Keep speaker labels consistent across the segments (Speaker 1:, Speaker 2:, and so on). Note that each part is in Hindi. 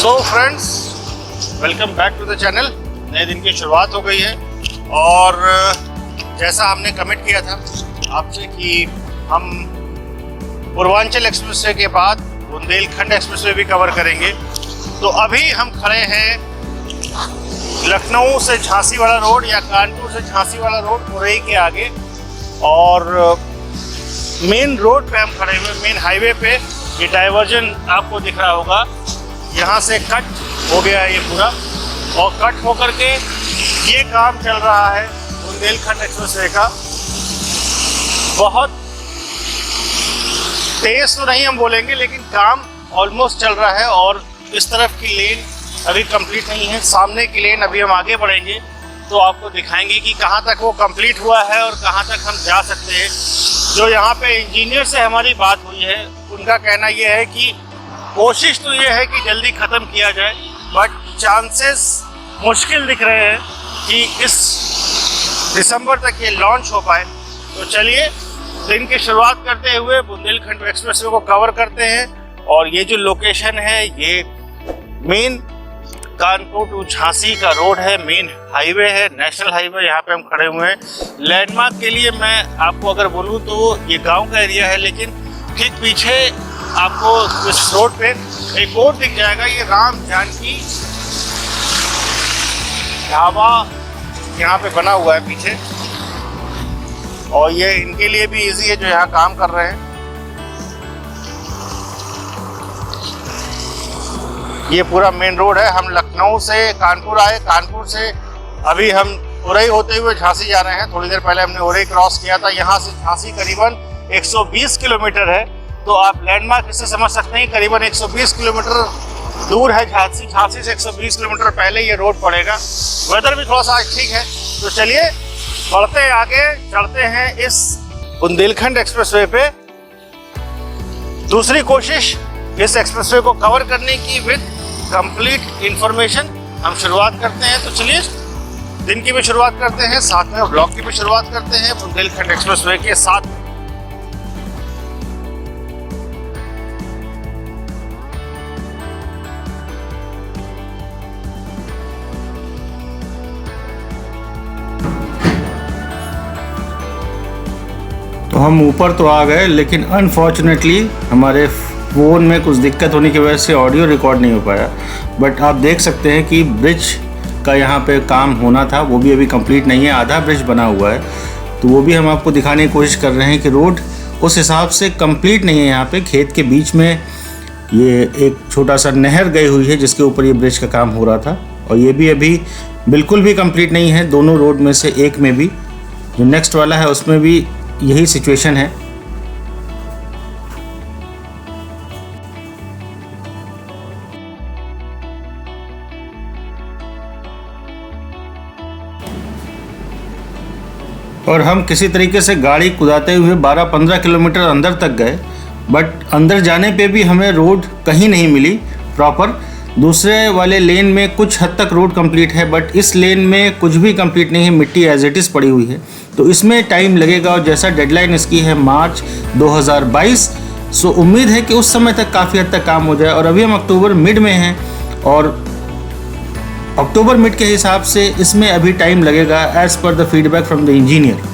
Speaker 1: So friends, welcome back to the channel. नए दिन की शुरुआत हो गई है और जैसा हमने कमिट किया था आपसे कि हम पूर्वांचल एक्सप्रेसवे के बाद बुंदेलखंड एक्सप्रेसवे भी कवर करेंगे, तो अभी हम खड़े हैं लखनऊ से झांसी वाला रोड या कानपुर से झांसी वाला रोड मुरई के आगे, और मेन रोड पे हम खड़े हुए, मेन हाईवे पे। ये डाइवर्जन आपको दिख रहा होगा, यहाँ से कट हो गया है ये पूरा, और कट होकर के ये काम चल रहा है बुंदेलखंड एक्सप्रेसवे का। बहुत तेज तो नहीं हम बोलेंगे, लेकिन काम ऑलमोस्ट चल रहा है। और इस तरफ की लेन अभी कंप्लीट नहीं है, सामने की लेन अभी हम आगे बढ़ेंगे तो आपको दिखाएंगे कि कहाँ तक वो कंप्लीट हुआ है और कहाँ तक हम जा सकते हैं। जो यहाँ पे इंजीनियर से हमारी बात हुई है, उनका कहना ये है कि कोशिश तो ये है कि जल्दी ख़त्म किया जाए, बट चांसेस मुश्किल दिख रहे हैं कि इस दिसंबर तक ये लॉन्च हो पाए। तो चलिए दिन की शुरुआत करते हुए बुंदेलखंड एक्सप्रेसवे को कवर करते हैं। और ये जो लोकेशन है, ये मेन कानपुर टू झांसी का रोड है, मेन हाईवे है, नेशनल हाईवे। यहाँ पे हम खड़े हुए हैं। लैंडमार्क के लिए मैं आपको अगर बोलूँ तो ये गांव का एरिया है, लेकिन ठीक पीछे आपको इस रोड पे एक बोर्ड दिख जाएगा, ये राम जानकी ढाबा यहाँ पे बना हुआ है पीछे। और ये इनके लिए भी इजी है जो यहाँ काम कर रहे हैं। ये पूरा मेन रोड है। हम लखनऊ से कानपुर आए, कानपुर से अभी हम उरई होते हुए झांसी जा रहे हैं। थोड़ी देर पहले हमने उरई क्रॉस किया था। यहाँ से झांसी करीबन 120 किलोमीटर है, तो आप लैंडमार्क इससे समझ सकते हैं करीबन 120 किलोमीटर दूर है झांसी। झांसी से 120 किलोमीटर पहले ये रोड पड़ेगा। वेदर भी थोड़ा सा आज ठीक है, तो चलिए बढ़ते आगे, चढ़ते हैं इस बुंदेलखंड एक्सप्रेसवे पे। दूसरी कोशिश इस एक्सप्रेसवे को कवर करने की विद कंप्लीट इंफॉर्मेशन हम शुरुआत करते हैं। तो चलिए दिन की भी शुरुआत करते हैं, साथ में ब्लॉग की भी शुरुआत करते हैं बुंदेलखंड एक्सप्रेसवे के साथ।
Speaker 2: तो हम ऊपर तो आ गए, लेकिन अनफॉर्चुनेटली हमारे फ़ोन में कुछ दिक्कत होने की वजह से ऑडियो रिकॉर्ड नहीं हो पाया। बट आप देख सकते हैं कि ब्रिज का यहाँ पे काम होना था, वो भी अभी कंप्लीट नहीं है, आधा ब्रिज बना हुआ है। तो वो भी हम आपको दिखाने की कोशिश कर रहे हैं कि रोड उस हिसाब से कंप्लीट नहीं है। यहाँ पे खेत के बीच में ये एक छोटा सा नहर गई हुई है, जिसके ऊपर ये ब्रिज का काम हो रहा था। और ये भी अभी बिल्कुल भी कंप्लीट नहीं है। दोनों रोड में से एक में भी, जो नेक्स्ट वाला है उसमें भी यही सिचुएशन है। और हम किसी तरीके से गाड़ी कुदाते हुए 12-15 किलोमीटर अंदर तक गए, बट अंदर जाने पे भी हमें रोड कहीं नहीं मिली प्रॉपर। दूसरे वाले लेन में कुछ हद तक रोड कंप्लीट है, बट इस लेन में कुछ भी कंप्लीट नहीं है, मिट्टी एज इट इज़ पड़ी हुई है। तो इसमें टाइम लगेगा, और जैसा डेडलाइन इसकी है मार्च 2022, सो उम्मीद है कि उस समय तक काफ़ी हद तक काम हो जाए। और अभी हम अक्टूबर मिड में हैं, और अक्टूबर मिड के हिसाब से इसमें अभी टाइम लगेगा as per the feedback from the engineer.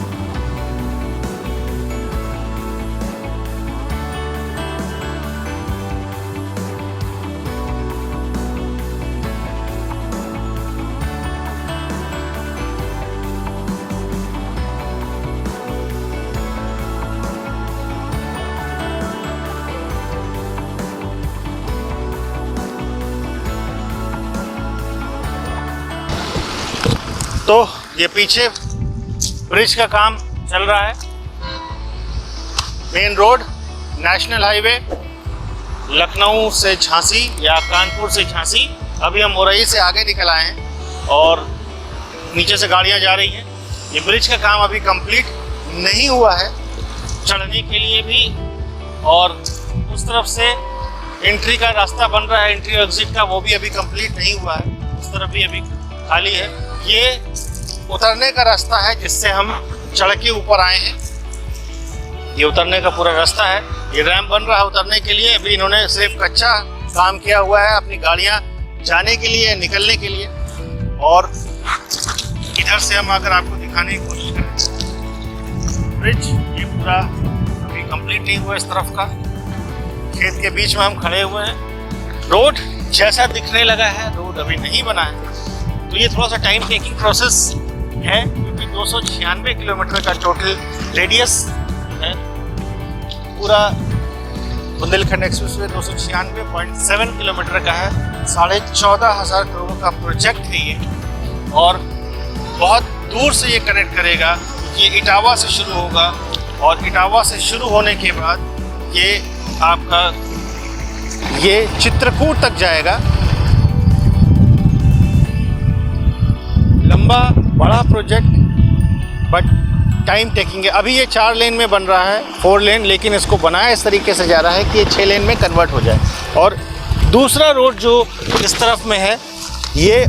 Speaker 1: तो ये पीछे ब्रिज का काम चल रहा है। Main road, national highway, Lucknow से झांसी या कानपुर से झांसी। अभी हम उरई से आगे निकल आए हैं और नीचे से गाड़ियां जा रही हैं। ये ब्रिज का काम अभी कंप्लीट नहीं हुआ है चढ़ने के लिए भी, और उस तरफ से एंट्री का रास्ता बन रहा है, एंट्री एग्जिट का, वो भी अभी कंप्लीट नहीं हुआ है। उस तरफ भी अभी खाली है। ये उतरने का रास्ता है जिससे हम चढ़ के ऊपर आए हैं। ये उतरने का पूरा रास्ता है। ये रैंप बन रहा है उतरने के लिए। अभी इन्होंने सिर्फ कच्चा काम किया हुआ है, अपनी गाड़ियां जाने के लिए, निकलने के लिए। और इधर से हम अगर आपको दिखाने की कोशिश करें, ब्रिज ये पूरा अभी कंप्लीट नहीं हुआ इस तरफ का। खेत के बीच में हम खड़े हुए हैं। रोड जैसा दिखने लगा है, रोड अभी नहीं बना है, तो ये थोड़ा सा टाइम टेकिंग प्रोसेस है, क्योंकि 296 किलोमीटर का टोटल रेडियस है। पूरा बुंदेलखंड एक्सप्रेसवे 296.7 किलोमीटर का है। 14,500 करोड़ का प्रोजेक्ट है ये, और बहुत दूर से ये कनेक्ट करेगा। ये इटावा से शुरू होगा, और इटावा से शुरू होने के बाद ये आपका ये चित्रकूट तक जाएगा। लंबा बड़ा प्रोजेक्ट, बट टाइम टेकिंग है। अभी ये 4 लेन में बन रहा है, 4 लेन, लेकिन इसको बनाया इस तरीके से जा रहा है कि ये 6 लेन में कन्वर्ट हो जाए। और दूसरा रोड जो इस तरफ में है, ये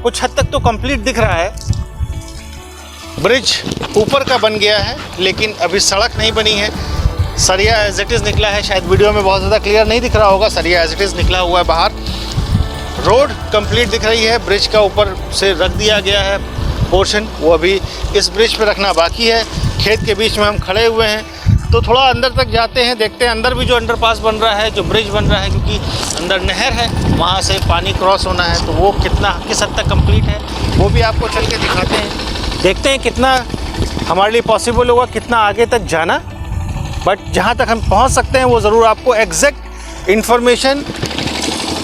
Speaker 1: कुछ हद तक तो कंप्लीट दिख रहा है। ब्रिज ऊपर का बन गया है, लेकिन अभी सड़क नहीं बनी है। सरिया एज इट इज़ निकला है, शायद वीडियो में बहुत ज़्यादा क्लियर नहीं दिख रहा होगा, सरिया एज इट इज़ निकला हुआ है बाहर। रोड कंप्लीट दिख रही है, ब्रिज का ऊपर से रख दिया गया है पोर्शन, वो अभी इस ब्रिज पे रखना बाकी है। खेत के बीच में हम खड़े हुए हैं, तो थोड़ा अंदर तक जाते हैं, देखते हैं अंदर भी जो अंडरपास बन रहा है, जो ब्रिज बन रहा है, क्योंकि अंदर नहर है, वहाँ से पानी क्रॉस होना है, तो वो किस हद तक कंप्लीट है वो भी आपको चल के दिखाते हैं। देखते हैं कितना हमारे लिए पॉसिबल होगा, कितना आगे तक जाना, बट जहाँ तक हम पहुँच सकते हैं वो ज़रूर आपको एग्जैक्ट इन्फॉर्मेशन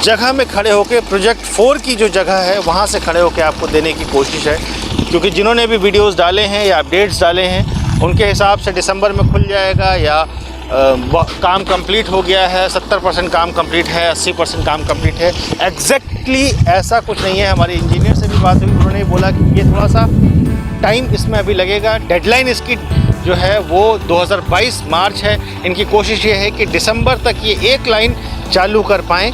Speaker 1: जगह में खड़े होकर, प्रोजेक्ट 4 की जो जगह है वहाँ से खड़े होकर आपको देने की कोशिश है। क्योंकि जिन्होंने भी वीडियोस डाले हैं या अपडेट्स डाले हैं, उनके हिसाब से दिसंबर में खुल जाएगा, या काम कंप्लीट हो गया है, 70% काम कंप्लीट है, 80% काम कंप्लीट है। एग्जैक्टली ऐसा कुछ नहीं है। हमारे इंजीनियर से भी बात हुई, उन्होंने बोला कि ये थोड़ा सा टाइम इसमें अभी लगेगा। डेडलाइन इसकी जो है वो 2022 मार्च है। इनकी कोशिश ये है कि दिसंबर तक ये एक लाइन चालू कर पाएँ।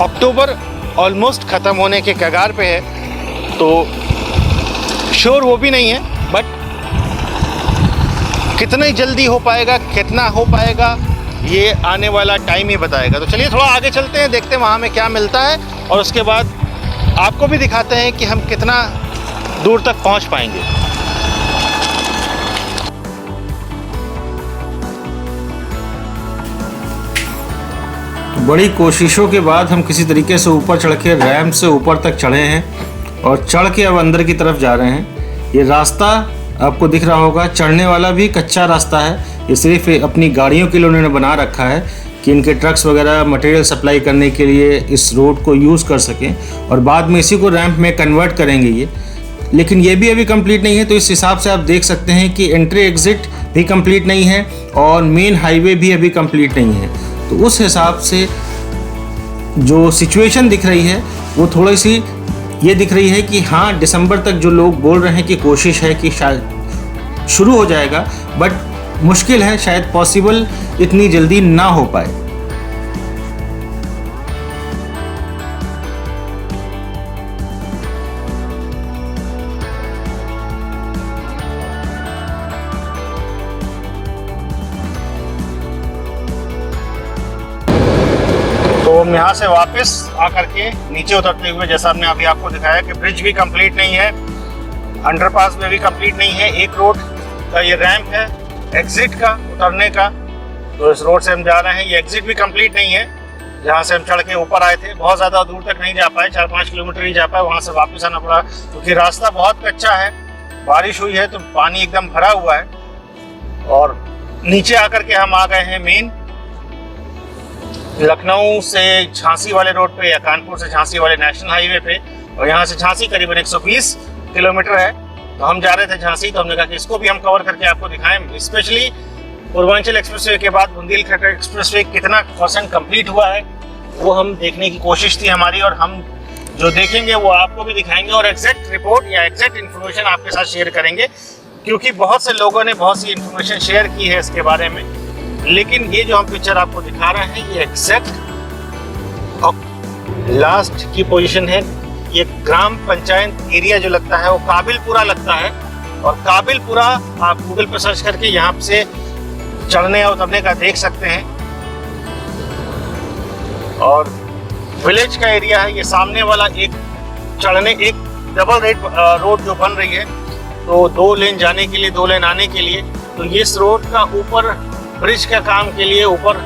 Speaker 1: अक्टूबर ऑलमोस्ट ख़त्म होने के कगार पे है, तो श्योर वो भी नहीं है, बट कितना जल्दी हो पाएगा, कितना हो पाएगा, ये आने वाला टाइम ही बताएगा। तो चलिए थोड़ा आगे चलते हैं, देखते हैं वहाँ में क्या मिलता है, और उसके बाद आपको भी दिखाते हैं कि हम कितना दूर तक पहुँच पाएंगे।
Speaker 2: बड़ी कोशिशों के बाद हम किसी तरीके से ऊपर चढ़ के रैंप से ऊपर तक चढ़े हैं, और चढ़ के अब अंदर की तरफ जा रहे हैं। ये रास्ता आपको दिख रहा होगा, चढ़ने वाला भी कच्चा रास्ता है। ये सिर्फ अपनी गाड़ियों के लिए उन्होंने बना रखा है कि इनके ट्रक्स वगैरह मटेरियल सप्लाई करने के लिए इस रोड को यूज़ कर सकें, और बाद में इसी को रैंप में कन्वर्ट करेंगे ये। लेकिन ये भी अभी कंप्लीट नहीं है, तो इस हिसाब से आप देख सकते हैं कि एंट्री एग्ज़िट भी कंप्लीट नहीं है, और मेन हाईवे भी अभी कंप्लीट नहीं है। तो उस हिसाब से जो सिचुएशन दिख रही है वो थोड़ी सी ये दिख रही है कि हाँ, दिसंबर तक जो लोग बोल रहे हैं कि कोशिश है कि शायद शुरू हो जाएगा, बट मुश्किल है, शायद पॉसिबल इतनी जल्दी ना हो पाए।
Speaker 1: तो हम यहाँ से वापस आकर के नीचे उतरते हुए, जैसा हमने अभी आपको दिखाया कि ब्रिज भी कंप्लीट नहीं है, अंडरपास में भी कंप्लीट नहीं है, एक रोड का ये रैंप है एग्जिट का, उतरने का। तो इस रोड से हम जा रहे हैं, ये एग्जिट भी कंप्लीट नहीं है। जहाँ से हम चढ़ के ऊपर आए थे, बहुत ज़्यादा दूर तक नहीं जा पाए, 4-5 किलोमीटर ही जा पाए, वहाँ से वापस आना पड़ा, क्योंकि रास्ता बहुत कच्चा है। बारिश हुई है तो पानी एकदम भरा हुआ है। और नीचे आकर के हम आ गए हैं मेन लखनऊ से झांसी वाले रोड पे, या कानपुर से झांसी वाले नेशनल हाईवे पे, और यहाँ से झांसी करीबन 120 किलोमीटर है। तो हम जा रहे थे झांसी, तो हमने कहा कि इसको भी हम कवर करके आपको दिखाएं। स्पेशली पूर्वांचल एक्सप्रेसवे के बाद बुंदेलखंड एक्सप्रेसवे कितना % कंप्लीट हुआ है वो हम देखने की कोशिश थी हमारी, और हम जो देखेंगे वो आपको भी दिखाएंगे, और एग्जैक्ट रिपोर्ट या एग्जैक्ट इन्फॉर्मेशन आपके साथ शेयर करेंगे, क्योंकि बहुत से लोगों ने बहुत सी इन्फॉर्मेशन शेयर की है इसके बारे में। लेकिन ये जो हम पिक्चर आपको दिखा रहे हैं, ये एग्जैक्ट लास्ट की पोजीशन है। ये ग्राम पंचायत एरिया जो लगता है वो काबिलपुरा लगता है, और काबिलपुरा आप गूगल पर सर्च करके यहाँ से चढ़ने और उतरने का देख सकते हैं। और विलेज का एरिया है। ये सामने वाला एक डबल रेड रोड जो बन रही है, तो 2 लेन जाने के लिए 2 लेन आने के लिए, तो इस रोड का ऊपर ब्रिज का काम के लिए ऊपर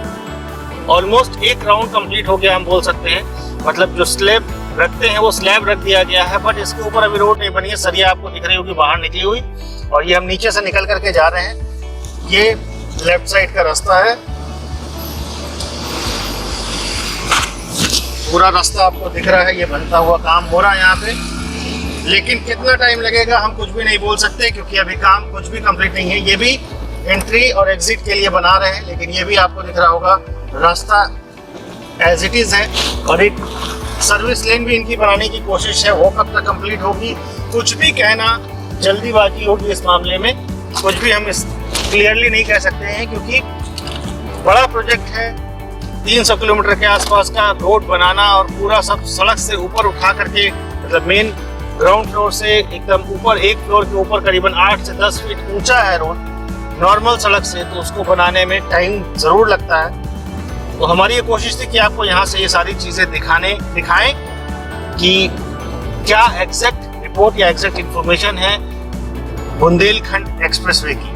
Speaker 1: ऑलमोस्ट 1 राउंड कंप्लीट हो गया हम बोल सकते हैं। मतलब जो स्लैब रखते हैं वो स्लैब रख दिया गया है, बट इसके ऊपर अभी रोड नहीं बनी है। सरिया आपको दिख रही होगी बाहर निकली हुई, और ये हम नीचे से निकल करके जा रहे हैं। ये लेफ्ट साइड का रास्ता है, पूरा रास्ता आपको दिख रहा है। ये बनता हुआ काम हो रहा है यहाँ पे, लेकिन कितना टाइम लगेगा हम कुछ भी नहीं बोल सकते, क्योंकि अभी काम कुछ भी कंप्लीट नहीं है। ये भी एंट्री और एग्जिट के लिए बना रहे हैं, लेकिन ये भी आपको दिख रहा होगा रास्ता एज इट इज है। और एक सर्विस लेन भी इनकी बनाने की कोशिश है, वो कब तक कंप्लीट होगी कुछ भी कहना जल्दीबाजी होगी इस मामले में। कुछ भी हम इस क्लियरली नहीं कह सकते हैं, क्योंकि बड़ा प्रोजेक्ट है। 300 किलोमीटर के आसपास का रोड बनाना और पूरा सब सड़क से ऊपर उठा करके, मतलब मेन ग्राउंड फ्लोर से एकदम ऊपर, एक फ्लोर के ऊपर करीबन 8 से 10 फीट ऊंचा है रोड नॉर्मल सड़क से, तो उसको बनाने में टाइम ज़रूर लगता है। तो हमारी ये कोशिश थी कि आपको यहाँ से ये सारी चीज़ें दिखाएं कि क्या एग्जैक्ट रिपोर्ट या एग्जैक्ट इंफॉर्मेशन है बुंदेलखंड एक्सप्रेसवे की।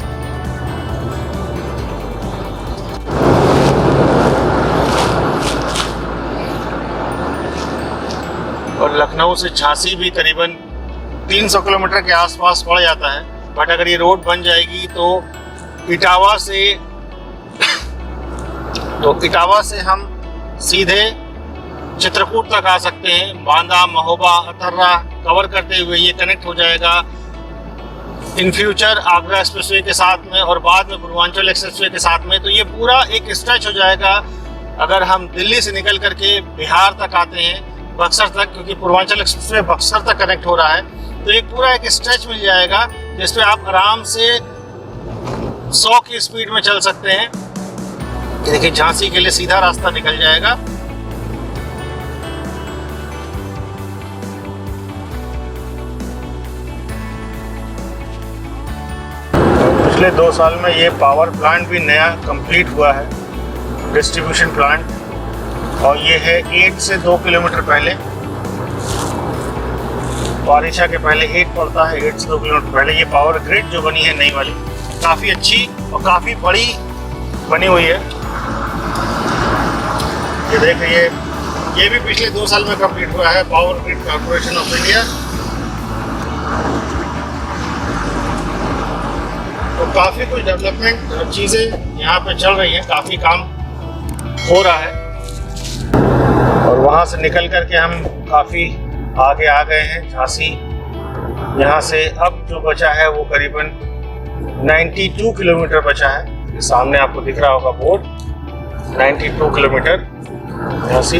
Speaker 1: और लखनऊ से झांसी भी करीबन 300 किलोमीटर के आसपास पड़ जाता है, बट अगर ये रोड बन जाएगी तो इटावा से हम सीधे चित्रकूट तक आ सकते हैं। बांदा, महोबा, अथर्रा कवर करते हुए ये कनेक्ट हो जाएगा इन फ्यूचर आगरा एक्सप्रेसवे के साथ में, और बाद में पूर्वांचल एक्सप्रेसवे के साथ में। तो ये पूरा एक स्ट्रेच हो जाएगा। अगर हम दिल्ली से निकल करके बिहार तक आते हैं, बक्सर तक, क्योंकि पूर्वांचल एक्सप्रेसवे बक्सर तक कनेक्ट हो रहा है, तो एक पूरा एक स्ट्रेच मिल जाएगा जिसपे आप आराम से 100 की स्पीड में चल सकते हैं। देखिए झांसी के लिए सीधा रास्ता निकल जाएगा। पिछले 2 साल में ये पावर प्लांट भी नया कंप्लीट हुआ है, डिस्ट्रीब्यूशन प्लांट, और ये है 8 से 2 किलोमीटर पहले, बारिशा के पहले 8 पड़ता है, 8 से 2 किलोमीटर पहले ये पावर ग्रिड जो बनी है नई वाली, काफ़ी अच्छी और काफ़ी बड़ी बनी हुई है। ये देखिए, ये भी पिछले 2 साल में कंप्लीट हुआ है, power grid corporation of India. तो काफ़ी कुछ डेवलपमेंट चीज़ें यहाँ पे चल रही हैं, काफ़ी काम हो रहा है। और वहाँ से निकल करके हम काफ़ी आगे आ गए हैं झांसी। यहाँ से अब जो बचा है वो करीबन 92 किलोमीटर बचा है। ये सामने आपको दिख रहा होगा बोर्ड, 92 किलोमीटर झांसी।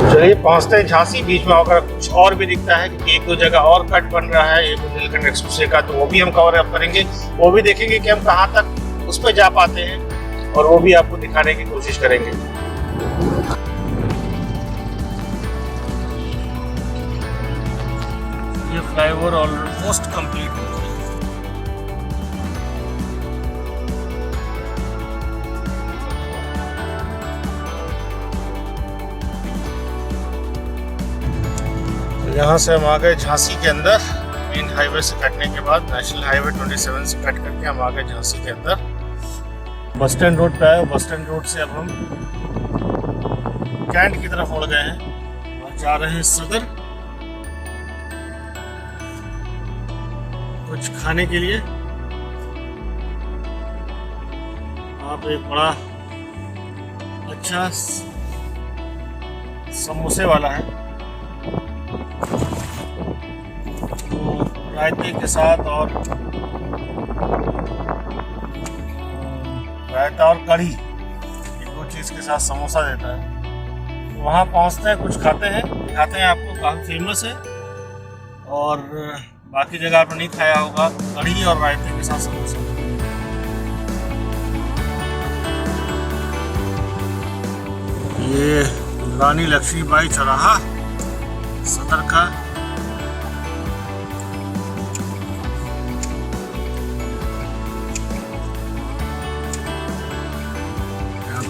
Speaker 1: चलिए पहुँचते हैं झांसी। बीच में अगर कुछ और भी दिखता है, क्योंकि 1-2 जगह और कट बन रहा है ये बुंदेलखंड एक्सप्रेसवे का, तो वो भी हम कवर अप करेंगे। वो भी देखेंगे कि हम कहाँ तक उस पर जा पाते हैं, और वो भी आपको दिखाने की कोशिश करेंगे। ये फ्लाईओवर ऑलमोस्ट कंप्लीट हो गया। यहाँ से हम आ गए झांसी के अंदर। मेन हाईवे से कटने के बाद नेशनल हाईवे 27 से कट करके हम आ गए झांसी के अंदर। बस स्टैंड रोड पे आए। बस स्टैंड रोड से अब हम कैंट की तरफ मुड़ गए हैं और जा रहे हैं सदर कुछ खाने के लिए। वहाँ पे एक बड़ा अच्छा समोसे वाला है, तो रायते के साथ और रायता और कढ़ी, ये 2 चीज़ के साथ समोसा देता है। तो वहाँ पहुँचते हैं, कुछ खाते हैं, दिखाते हैं आपको। काफ़ी फेमस है और बाकी जगह आपने नहीं खाया होगा, कढ़ी और रायते के साथ समोसा। ये रानी लक्ष्मीबाई चौराहा सदर का।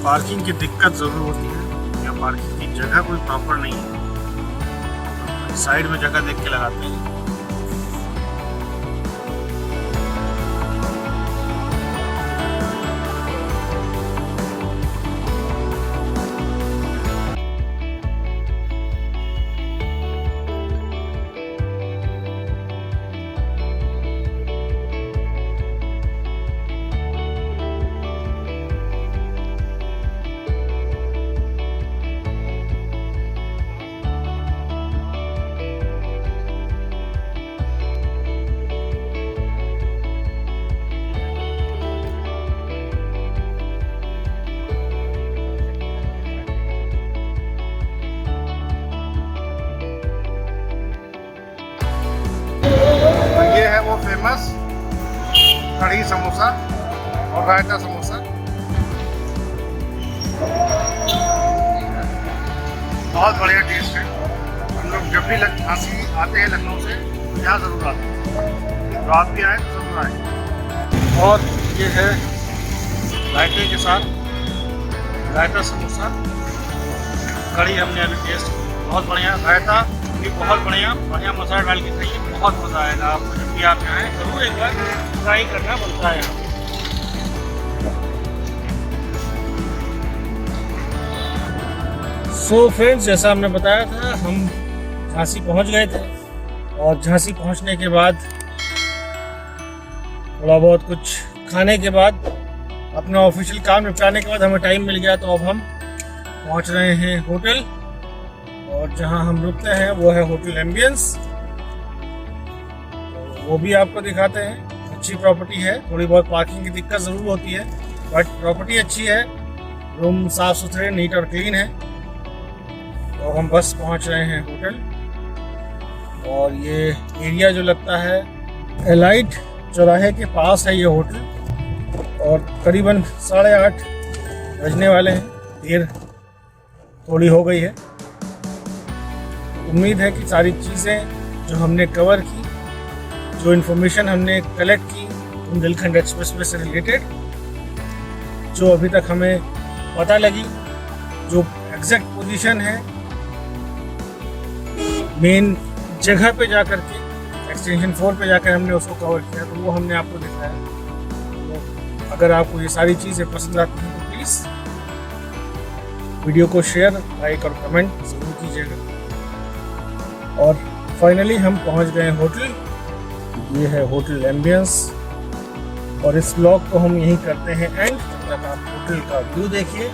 Speaker 1: पार्किंग की दिक्कत ज़रूर होती है या पार्किंग की जगह कोई प्रॉपर नहीं है, तो साइड में जगह देख के लगाते हैं। ये है वो फेमस कढ़ी समोसा और रायता समोसा। बहुत बढ़िया टेस्ट है। हम लोग जब भी झांसी आते हैं लखनऊ से तो यहाँ ज़रूर आते हैं, तो आप भी आए तो ज़रूर आए। और ये है रायते के साथ रायता समोसा, कढ़ी हमने अभी टेस्ट, बहुत बढ़िया। रायता भी बहुत बढ़िया मसाला डाल के खाइए, बहुत मज़ा आएगा आपको। जब भी आप यहाँ आए जरूर एक बार ट्राई करना बनता है यहाँ। सो फ्रेंड्स, जैसा हमने बताया था, हम झांसी पहुँच गए थे और झांसी पहुँचने के बाद थोड़ा बहुत कुछ खाने के बाद, अपना ऑफिशियल काम निपटाने के बाद हमें टाइम मिल गया, तो अब हम पहुँच रहे हैं होटल। और जहां हम रुकते हैं वो है होटल एम्बियंस, तो वो भी आपको दिखाते हैं। अच्छी प्रॉपर्टी है, थोड़ी बहुत पार्किंग की दिक्कत ज़रूर होती है, बट प्रॉपर्टी अच्छी है। रूम साफ़ सुथरे, नीट और क्लीन है। तो हम बस पहुंच रहे हैं होटल, और ये एरिया जो लगता है एलाइट चौराहे के पास है ये होटल। और करीबन 8:30 बजने वाले हैं, देर थोड़ी हो गई है। उम्मीद है कि सारी चीज़ें जो हमने कवर की, जो इन्फॉर्मेशन हमने कलेक्ट की बुंदेलखंड एक्सप्रेसवे से रिलेटेड, जो अभी तक हमें पता लगी, जो एग्जैक्ट पोजीशन है मेन जगह पे जाकर के, एक्सटेंशन 4 पे जाकर हमने उसको कवर किया, तो वो हमने आपको दिखाया। तो अगर आपको ये सारी चीज़ें पसंद आती हैं तो प्लीज़ वीडियो को शेयर, लाइक और कमेंट ज़रूर कीजिएगा। और फाइनली हम पहुंच गए होटल। ये है होटल एम्बियंस, और इस ब्लॉग को हम यहीं करते हैं एंड। तब तक आप होटल का व्यू देखिए।